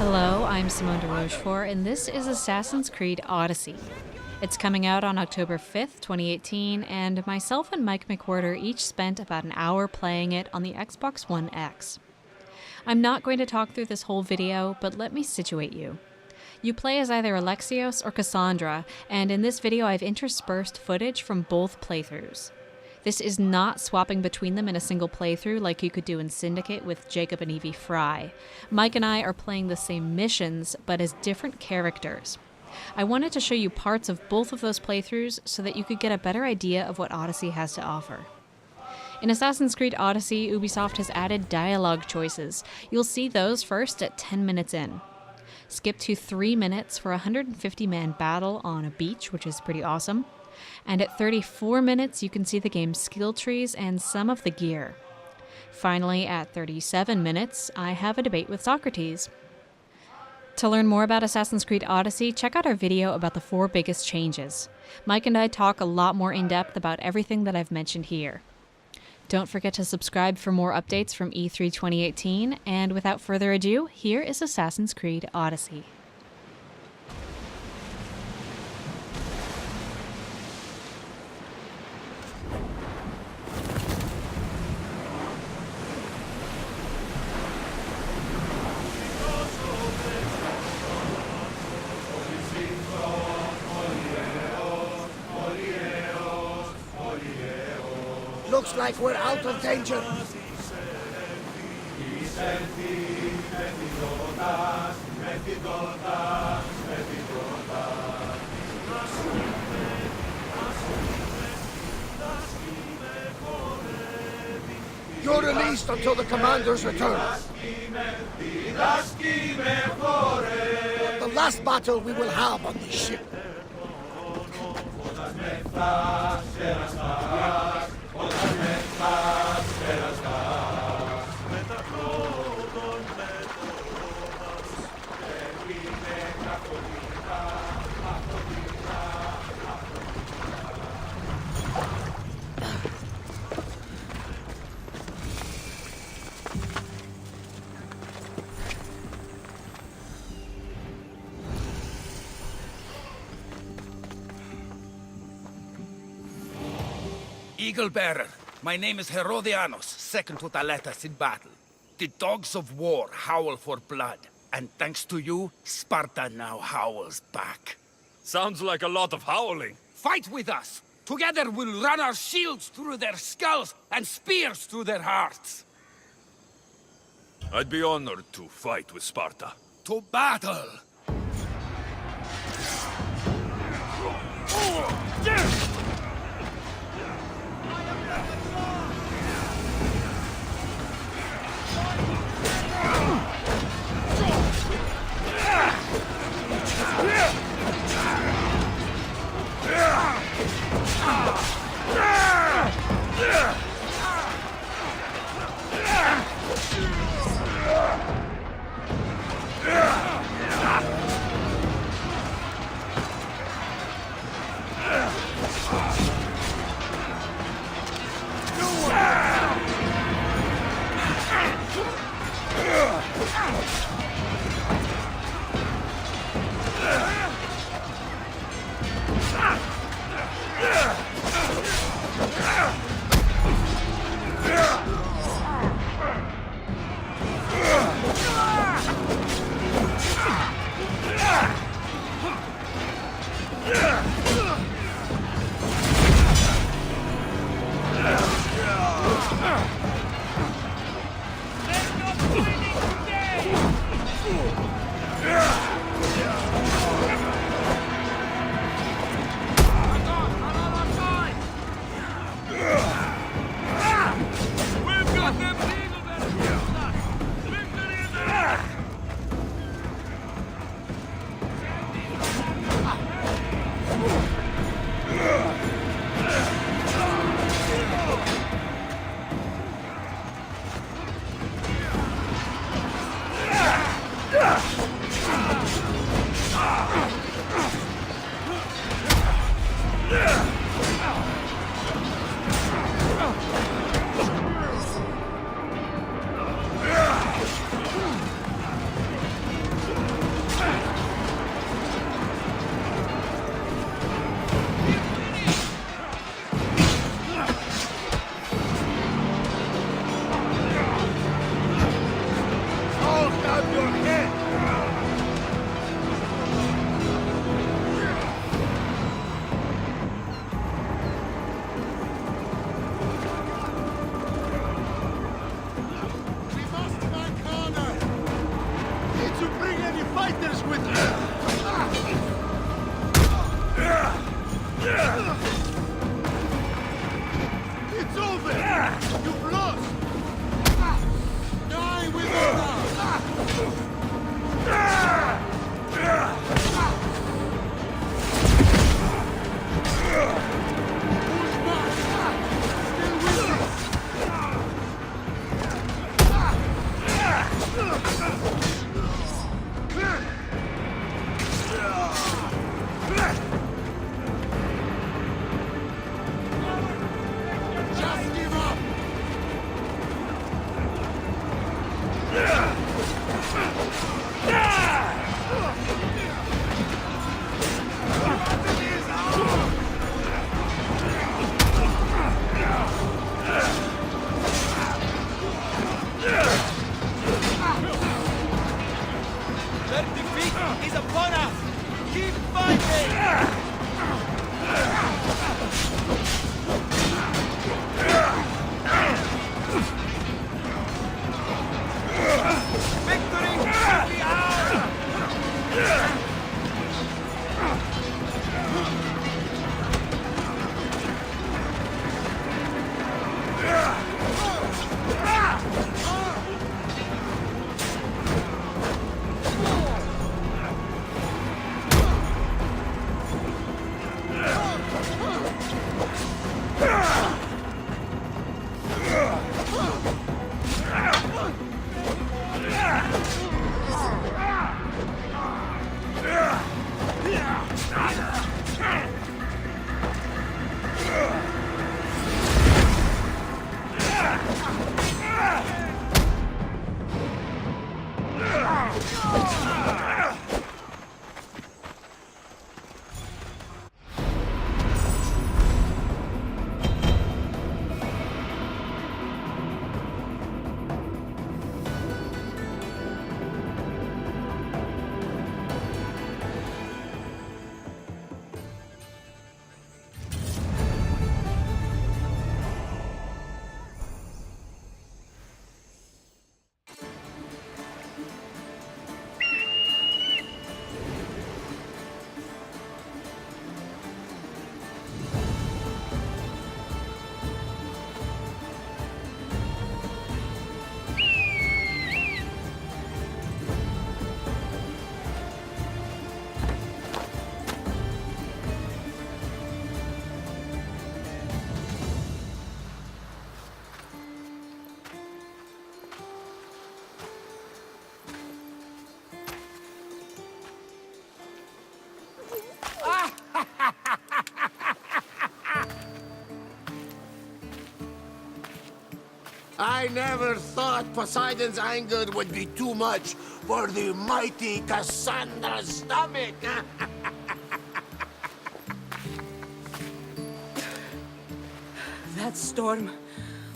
Hello, I'm Simone de Rochefort, and this is Assassin's Creed Odyssey. It's coming out on October 5th, 2018, and myself and Mike McWhorter each spent about an hour playing it on the Xbox One X. I'm not going to talk through this whole video, but let me situate you. You play as either Alexios or Cassandra, and in this video I've interspersed footage from both playthroughs. This is not swapping between them in a single playthrough like you could do in Syndicate with Jacob and Evie Fry. Mike and I are playing the same missions, but as different characters. I wanted to show you parts of both of those playthroughs so that you could get a better idea of what Odyssey has to offer. In Assassin's Creed Odyssey, Ubisoft has added dialogue choices. You'll see those first at 10 minutes in. Skip to 3 minutes for a 150-man battle on a beach, which is pretty awesome. And at 34 minutes, you can see the game's skill trees and some of the gear. Finally, at 37 minutes, I have a debate with Socrates. To learn more about Assassin's Creed Odyssey, check out our video about the 4 biggest changes. Mike and I talk a lot more in depth about everything that I've mentioned here. Don't forget to subscribe for more updates from E3 2018, and without further ado, here is Assassin's Creed Odyssey. Looks like we're out of danger. You're released until the commander's return. The last battle we will have on this ship. Eagle Bearer, my name is Herodianos, second to Thaletas in battle. The dogs of war howl for blood, and thanks to you, Sparta now howls back. Sounds like a lot of howling. Fight with us! Together we'll run our shields through their skulls and spears through their hearts! I'd be honored to fight with Sparta. To battle! fighters with me! It's over! You've lost! Die with honor! Push back! Still with me! Just give up! Their defeat is upon us! Keep fighting! Victory will be ours! I never thought Poseidon's anger would be too much for the mighty Cassandra's stomach. That storm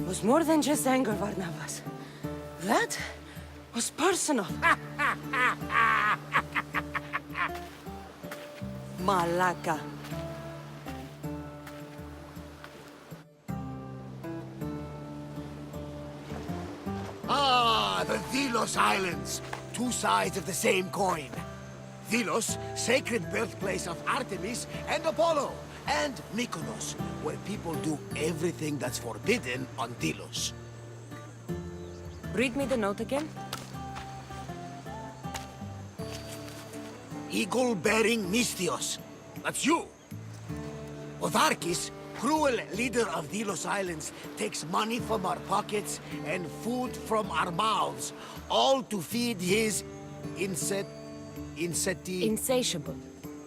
was more than just anger, Varnavas. That was personal. Malaka. Ah, the Delos Islands. Two sides of the same coin. Delos, sacred birthplace of Artemis and Apollo. And Mykonos, where people do everything that's forbidden on Delos. Read me the note again. Eagle-bearing Mystios. That's you. Odarkis, cruel leader of Delos Islands, takes money from our pockets and food from our mouths, all to feed his Insatiable.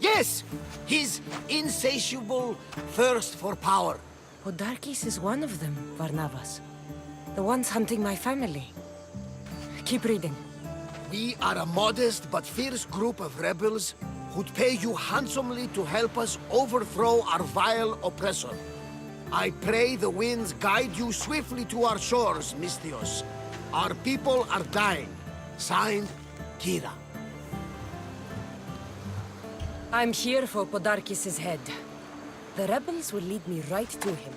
Yes! His insatiable thirst for power. Odarkis is one of them, Varnavas. The ones hunting my family. Keep reading. We are a modest but fierce group of rebels who'd pay you handsomely to help us overthrow our vile oppressor. I pray the winds guide you swiftly to our shores, Mystios. Our people are dying. Signed, Kira. I'm here for Podarkis' head. The rebels will lead me right to him.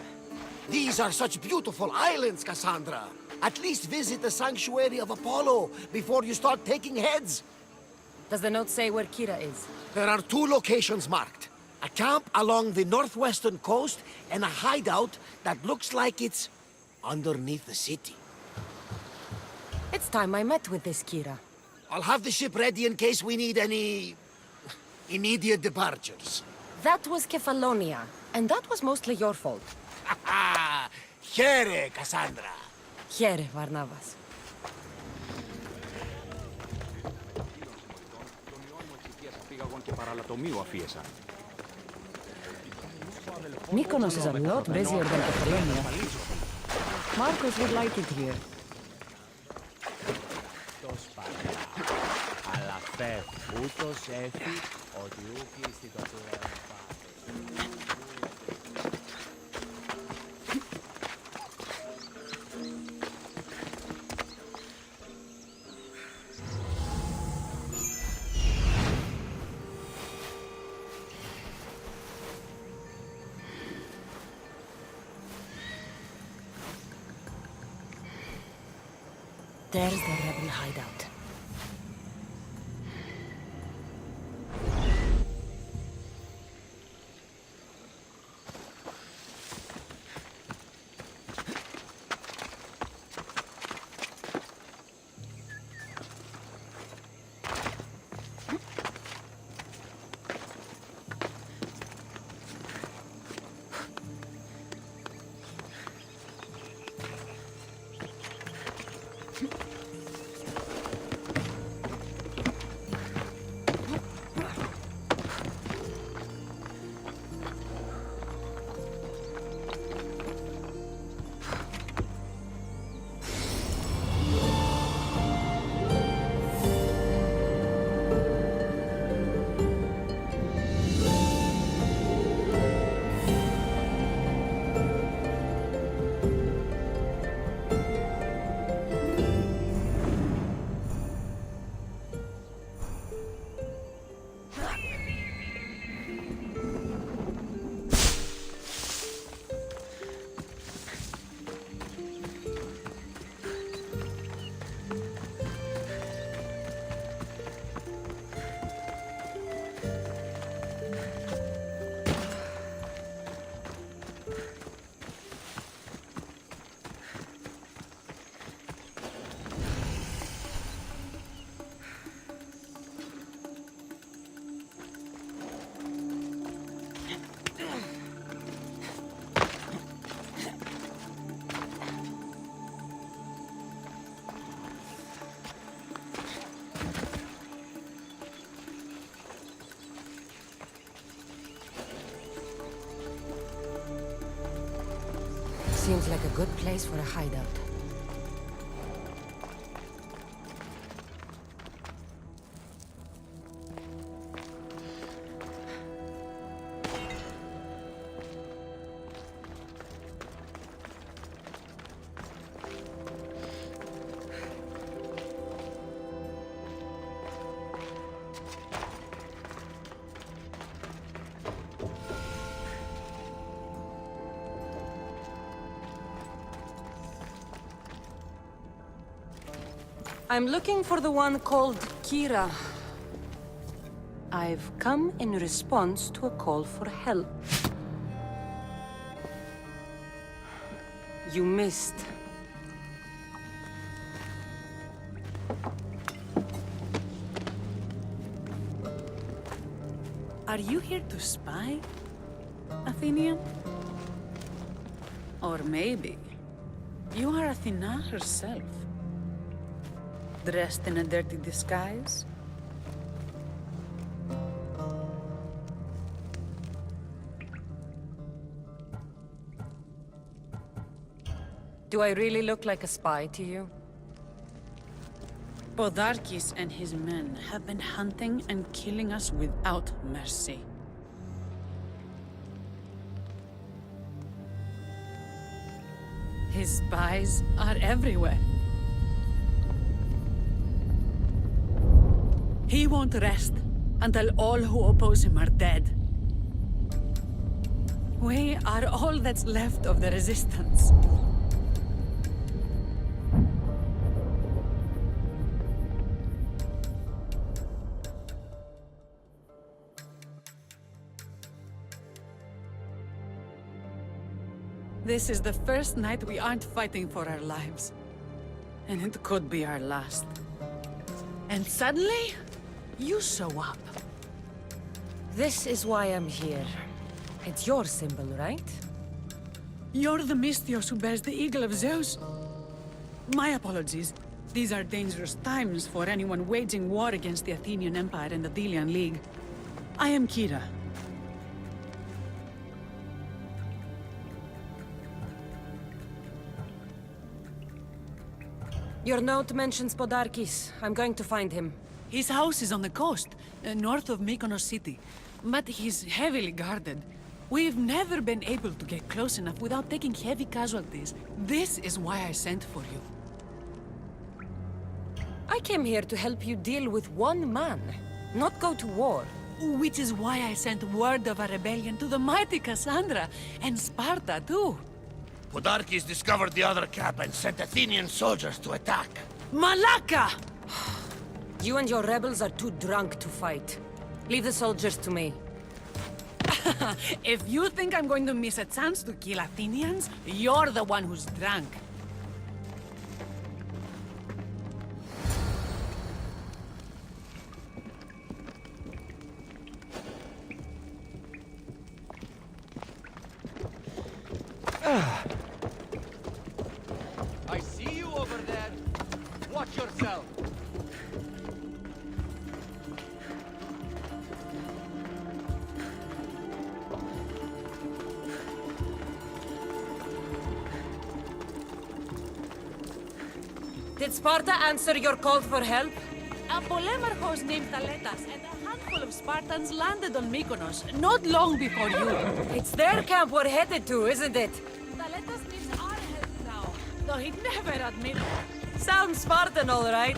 These are such beautiful islands, Cassandra. At least visit the sanctuary of Apollo before you start taking heads. Does the note say where Kira is? There are 2 locations marked. A camp along the northwestern coast, and a hideout that looks like it's underneath the city. It's time I met with this Kira. I'll have the ship ready in case we need any immediate departures. That was Kefalonia, and that was mostly your fault. Here, Cassandra. Here, Varnavas. Mykonos is a lot busier than Kefalonia. Marcos would like it here. Αλλά φεύγει. Ούτως έφυγε ότι ούκη στην κατούρα. There's the rebel hideout. Seems like a good place for a hideout. I'm looking for the one called Kira. I've come in response to a call for help. You missed. Are you here to spy, Athenian? Or maybe you are Athena herself, dressed in a dirty disguise? Do I really look like a spy to you? Podarkis and his men have been hunting and killing us without mercy. His spies are everywhere. He won't rest until all who oppose him are dead. We are all that's left of the resistance. This is the first night we aren't fighting for our lives. And it could be our last. And suddenly, you show up. This is why I'm here. It's your symbol, right? You're the Mystios who bears the eagle of Zeus. My apologies. These are dangerous times for anyone waging war against the Athenian Empire and the Delian League. I am Kira. Your note mentions Podarkis. I'm going to find him. His house is on the coast, north of Mykonos city. But he's heavily guarded. We've never been able to get close enough without taking heavy casualties. This is why I sent for you. I came here to help you deal with one man, not go to war. Which is why I sent word of a rebellion to the mighty Cassandra, and Sparta too. Podarkis discovered the other camp and sent Athenian soldiers to attack. Malaka! You and your rebels are too drunk to fight. Leave the soldiers to me. If you think I'm going to miss a chance to kill Athenians, you're the one who's drunk. I see you over there. Watch yourself. Did Sparta answer your call for help? A polemarchos named Thaletas and a handful of Spartans landed on Mykonos not long before you. It's their camp we're headed to, isn't it? Thaletas needs our help now, though he'd never admit it. Sounds Spartan, all right.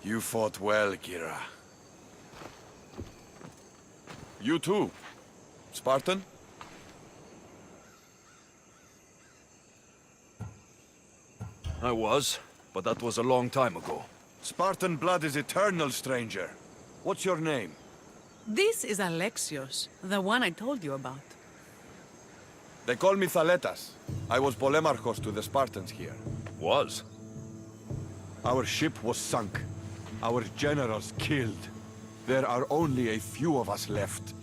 You fought well, Kira. You too, Spartan? I was, but that was a long time ago. Spartan blood is eternal, stranger. What's your name? This is Alexios, the one I told you about. They call me Thaletas. I was polemarchos to the Spartans here. Was? Our ship was sunk. Our generals killed. There are only a few of us left.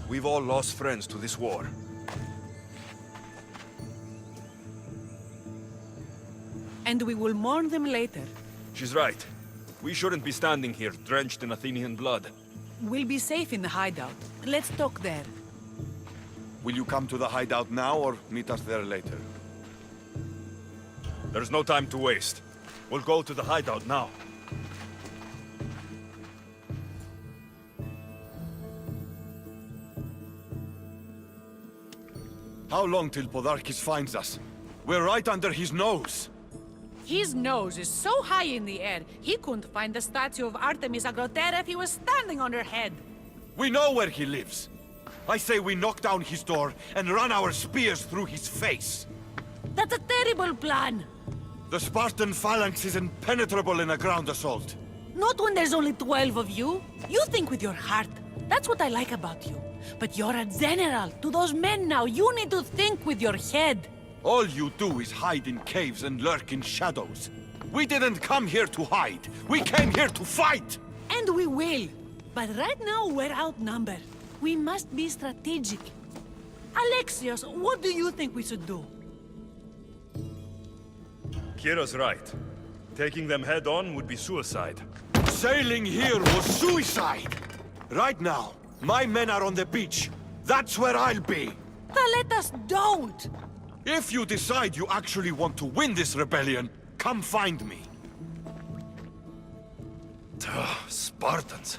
We've all lost friends to this war. and we will mourn them later. She's right. We shouldn't be standing here, drenched in Athenian blood. We'll be safe in the hideout. Let's talk there. Will you come to the hideout now or meet us there later? There's no time to waste. We'll go to the hideout now. How long till Podarkis finds us? We're right under his nose. His nose is so high in the air, he couldn't find the statue of Artemis Agrotera if he was standing on her head. We know where he lives. I say we knock down his door and run our spears through his face. That's a terrible plan. The Spartan phalanx is impenetrable in a ground assault. Not when there's only 12 of you. You think with your heart. That's what I like about you. But you're a general. To those men now, you need to think with your head. All you do is hide in caves and lurk in shadows. We didn't come here to hide. We came here to fight! And we will. But right now, we're outnumbered. We must be strategic. Alexios, what do you think we should do? Kira's right. Taking them head on would be suicide. Sailing here was suicide! Right now, my men are on the beach. That's where I'll be. Let us don't! If you decide you actually want to win this rebellion, come find me. Spartans.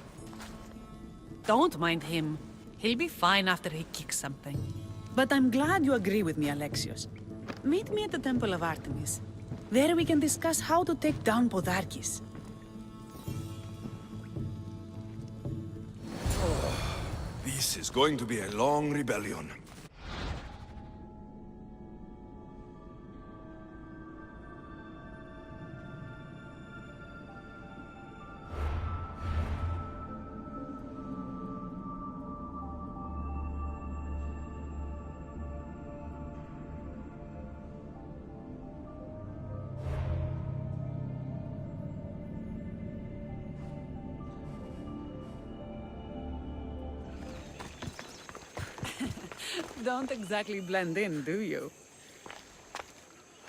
Don't mind him. He'll be fine after he kicks something. But I'm glad you agree with me, Alexios. Meet me at the Temple of Artemis. There we can discuss how to take down Podarkis. This is going to be a long rebellion. Don't exactly blend in, do you?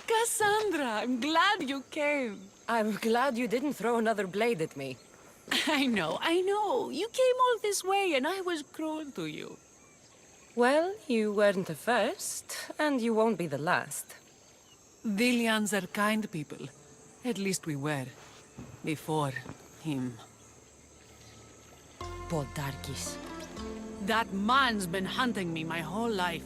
Cassandra, I'm glad you came. I'm glad you didn't throw another blade at me. I know. You came all this way and I was cruel to you. Well, you weren't the first, and you won't be the last. Dilians are kind people. At least we were. Before him. Podarkis. That man's been hunting me my whole life.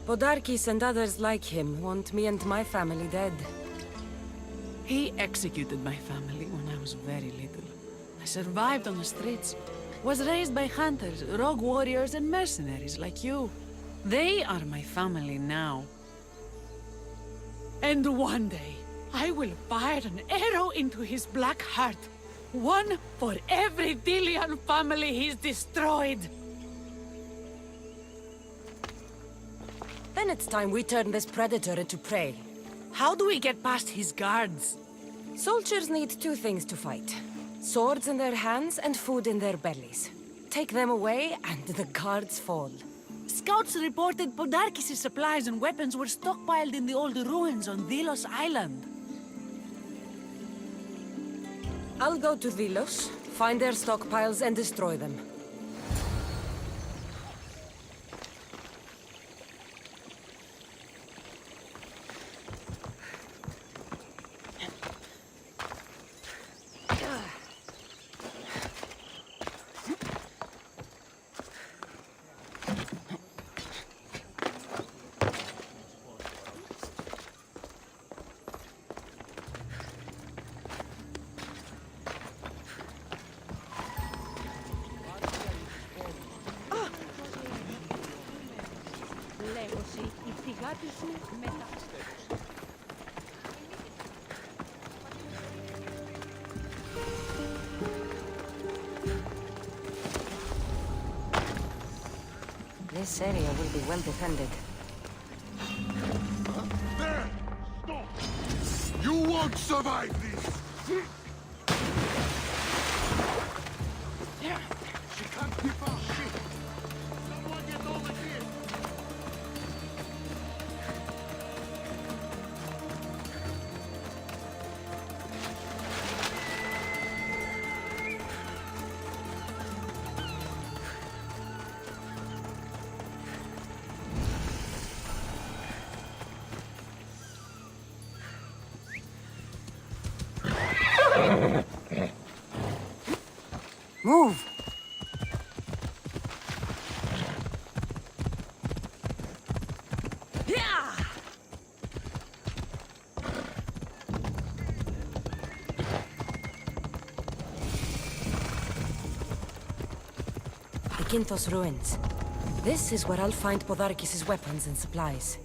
Podarkis and others like him want me and my family dead. He executed my family when I was very little. I survived on the streets. Was raised by hunters, rogue warriors, and mercenaries like you. They are my family now. And one day, I will fire an arrow into his black heart. One for every Dilian family he's destroyed. Then it's time we turn this predator into prey. How do we get past his guards? Soldiers need two things to fight. Swords in their hands and food in their bellies. Take them away and the guards fall. Scouts reported Podarkis' supplies and weapons were stockpiled in the old ruins on Delos Island. I'll go to Delos, find their stockpiles and destroy them. This area will be well defended. There! Stop! You won't survive this! She can't keep our ship! Someone get over here! Move! Quintos ruins. This is where I'll find Podarkis' weapons and supplies.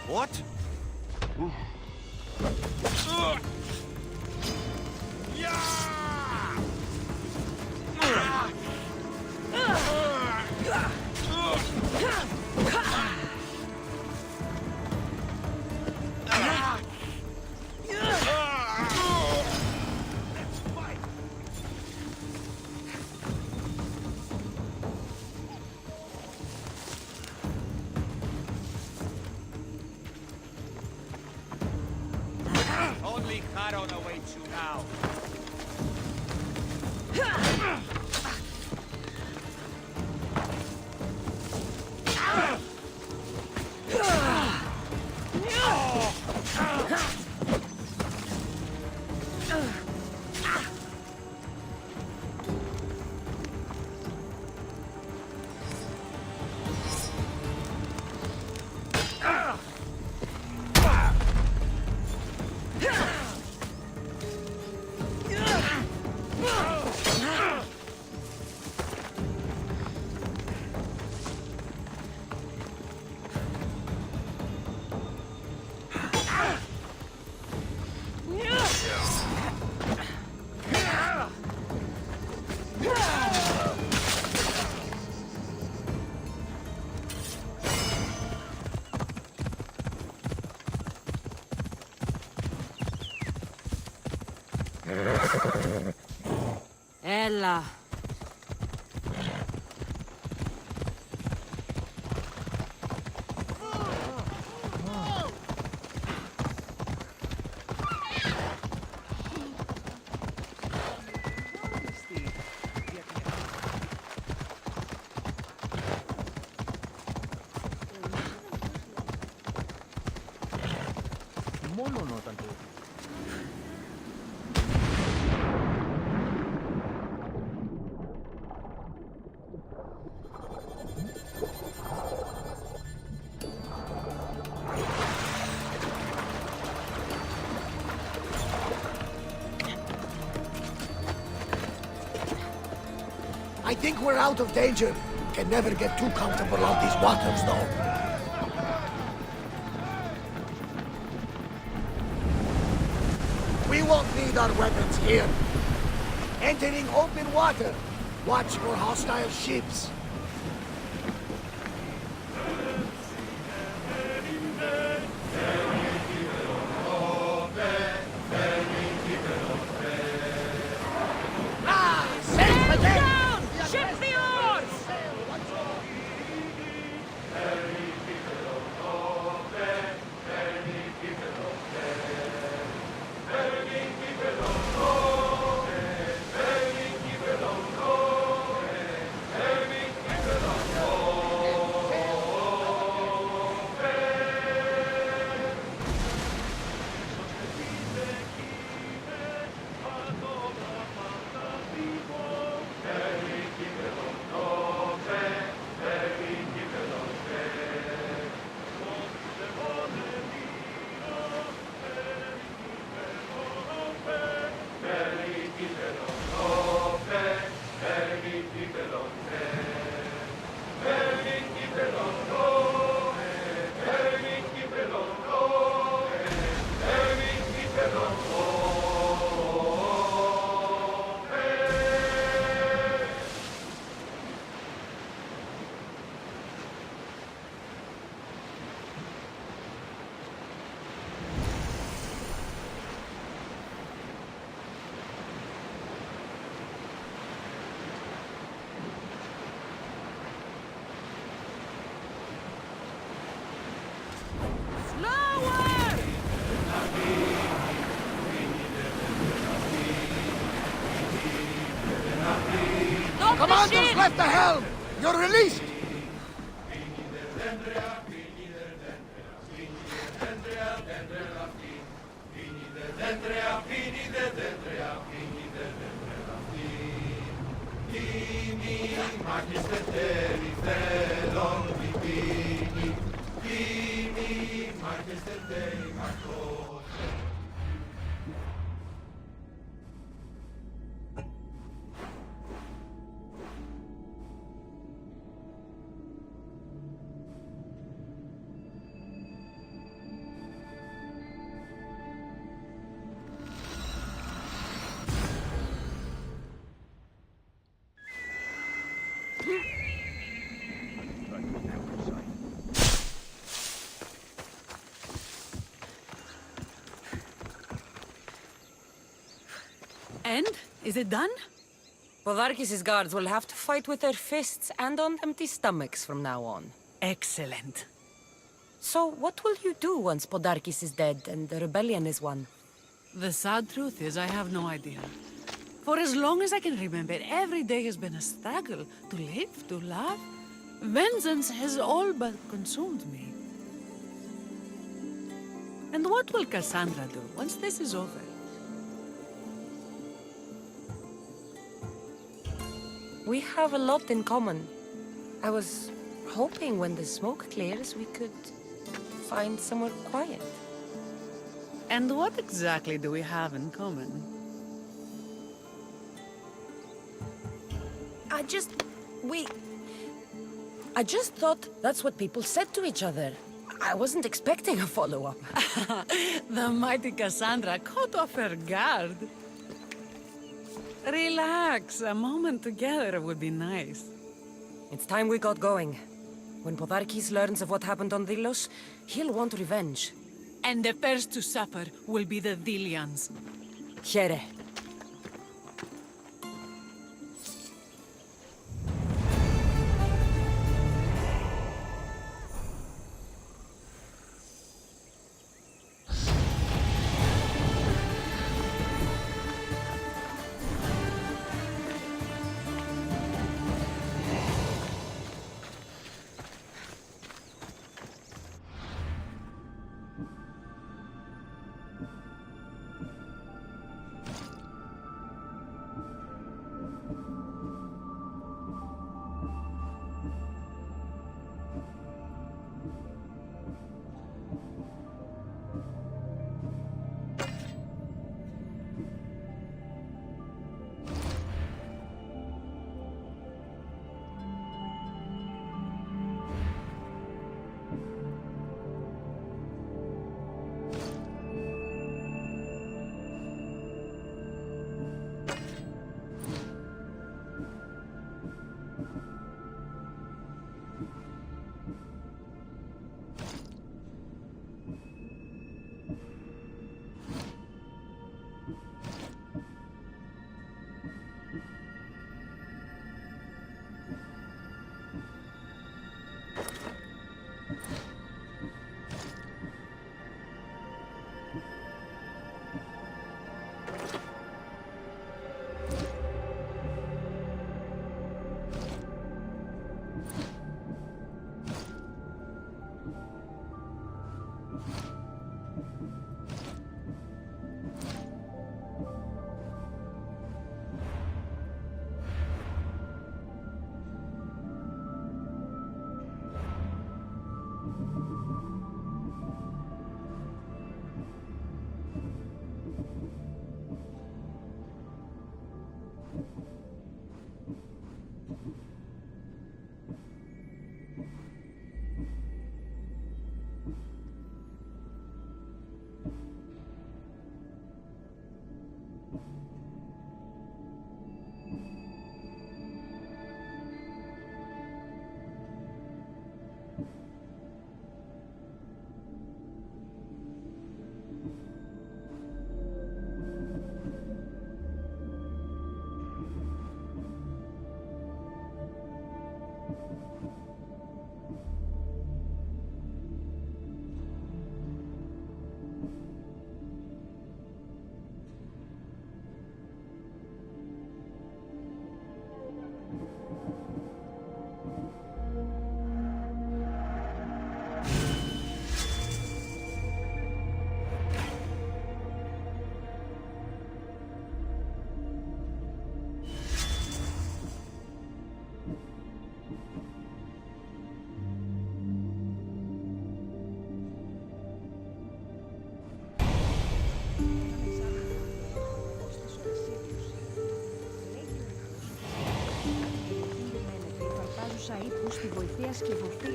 What? Only Charon awaits you now. Ella. Μόνο όταν το... I think we're out of danger. Can never get too comfortable on these waters, though. We won't need our weapons here. Entering open water. Watch for hostile ships. Commander's left the helm! You're released! And? Is it done? Podarkis' guards will have to fight with their fists and on empty stomachs from now on. Excellent. So, what will you do once Podarkis is dead and the rebellion is won? The sad truth is I have no idea. For as long as I can remember, every day has been a struggle to live, to love. Vengeance has all but consumed me. And what will Cassandra do once this is over? We have a lot in common. I was hoping when the smoke clears, we could find somewhere quiet. And what exactly do we have in common? I just thought that's what people said to each other. I wasn't expecting a follow-up. The mighty Cassandra caught off her guard. Relax, a moment together would be nice. It's time we got going. When Podarkis learns of what happened on Delos, he'll want revenge. And the first to suffer will be the Dilians. Here.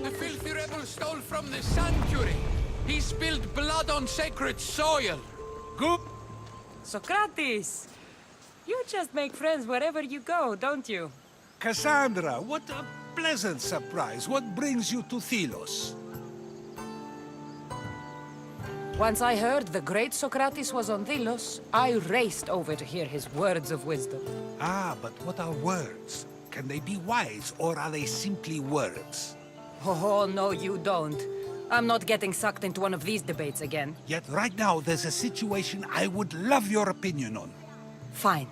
The filthy rebel stole from the sanctuary. He spilled blood on sacred soil. Good. Socrates! You just make friends wherever you go, don't you? Cassandra, what a pleasant surprise. What brings you to Thelos? Once I heard the great Socrates was on Delos, I raced over to hear his words of wisdom. Ah, but what are words? Can they be wise, or are they simply words? Oh, no, you don't. I'm not getting sucked into one of these debates again. Yet right now, there's a situation I would love your opinion on. Fine.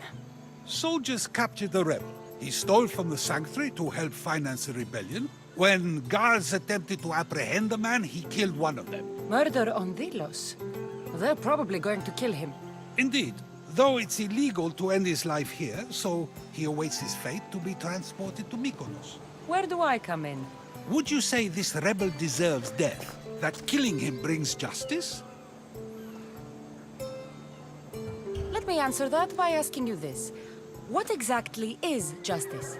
Soldiers captured the rebel. He stole from the sanctuary to help finance the rebellion. When guards attempted to apprehend the man, he killed one of them. Murder on Delos? They're probably going to kill him. Indeed. Though it's illegal to end his life here, so he awaits his fate to be transported to Mykonos. Where do I come in? Would you say this rebel deserves death? That killing him brings justice? Let me answer that by asking you this. What exactly is justice?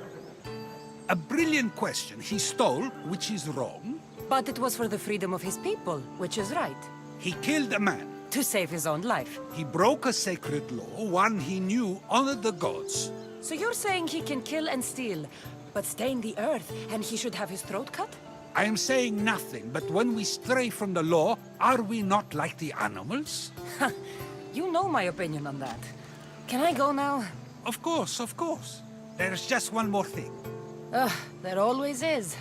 A brilliant question. He stole, which is wrong. But it was for the freedom of his people, which is right. He killed a man. To save his own life. He broke a sacred law, one he knew honored the gods. So you're saying he can kill and steal, but stain the earth, and he should have his throat cut? I am saying nothing, but when we stray from the law, are we not like the animals? You know my opinion on that. Can I go now? Of course, of course. There's just one more thing. There always is.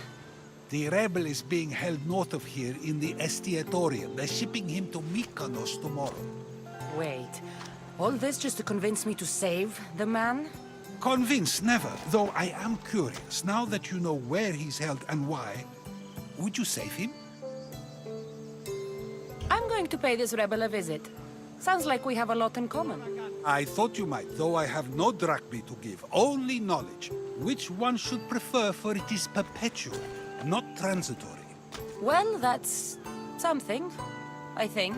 The rebel is being held north of here in the Estiatorium. They're shipping him to Mykonos tomorrow. Wait, all this just to convince me to save the man? Convinced, never. Though I am curious, now that you know where he's held and why, would you save him? I'm going to pay this rebel a visit. Sounds like we have a lot in common. I thought you might, though I have no drachmae to give, only knowledge. Which one should prefer, for it is perpetual, not transitory. Well, that's something, I think.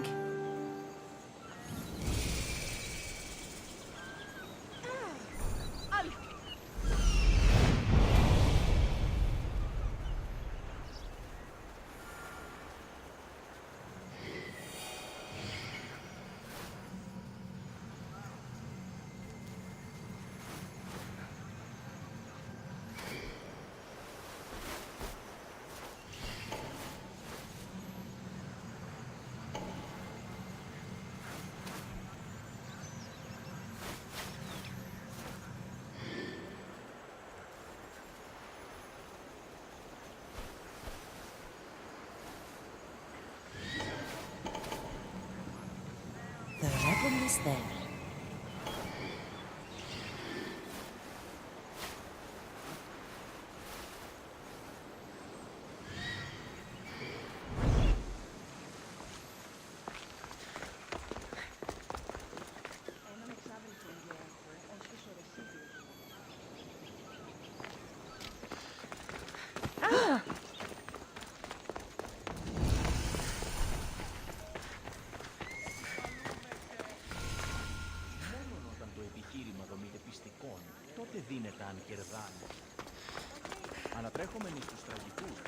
The rebel is there. Τότε δίνεται αν κερδάνε. Ανατρέχομενοι στους τραγικούς.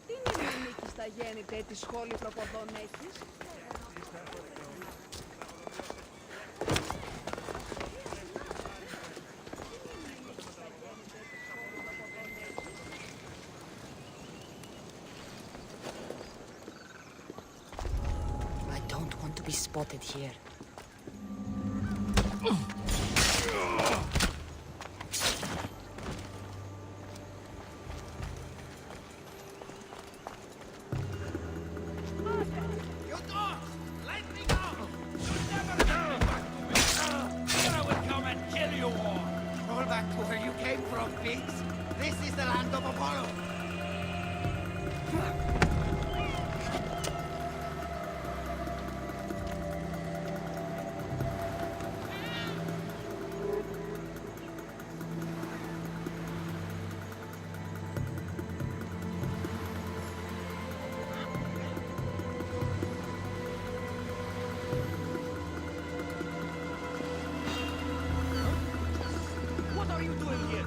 Τι νίκη στα γέννητε, τι σχόλιο προποδών έχεις? To be spotted here. of pigs. This is the land of Apollo. What are you doing here?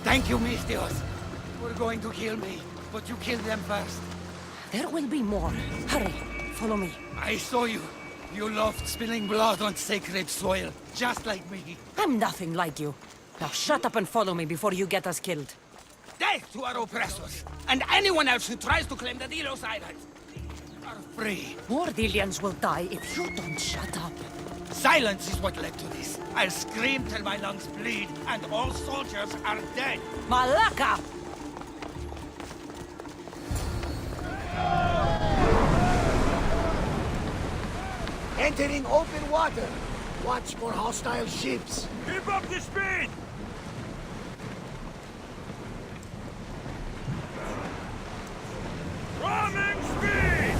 Thank you, Misthios. We're going to kill me, but you kill them first. There will be more. Hurry, follow me. I saw you. You loved spilling blood on sacred soil, just like me. I'm nothing like you. Now shut up and follow me before you get us killed. Death to our oppressors, and anyone else who tries to claim the Delos Islands. You are free. More Delians will die if you don't shut up. Silence is what led to this. I'll scream till my lungs bleed, and all soldiers are dead. Malaka! Entering open water. Watch for hostile ships. Keep up the speed! Ramming speed!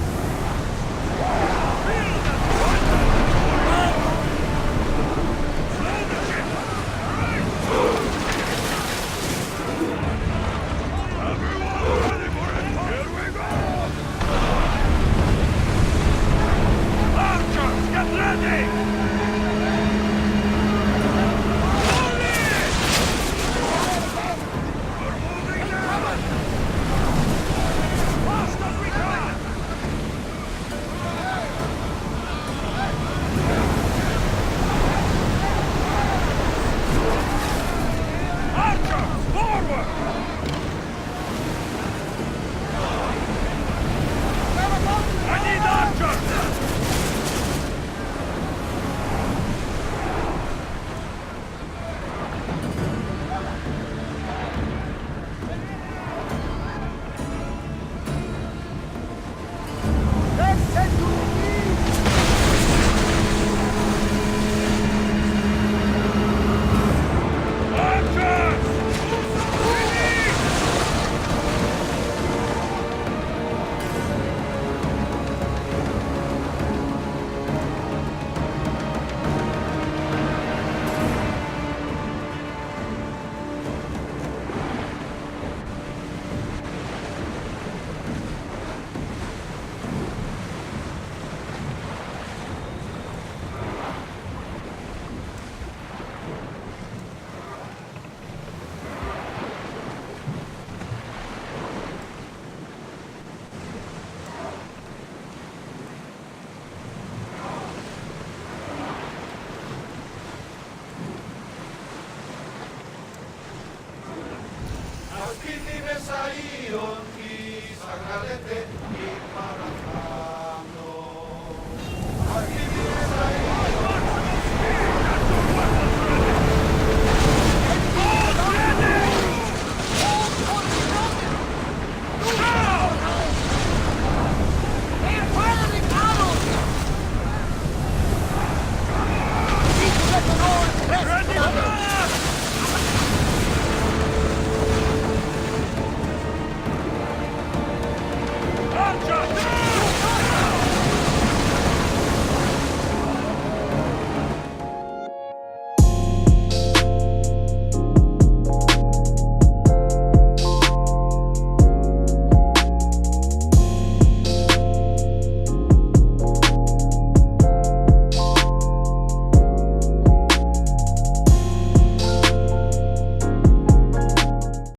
Feel the slow the ship! Everyone ready for it! Here we go! Archers, get ready! Saíram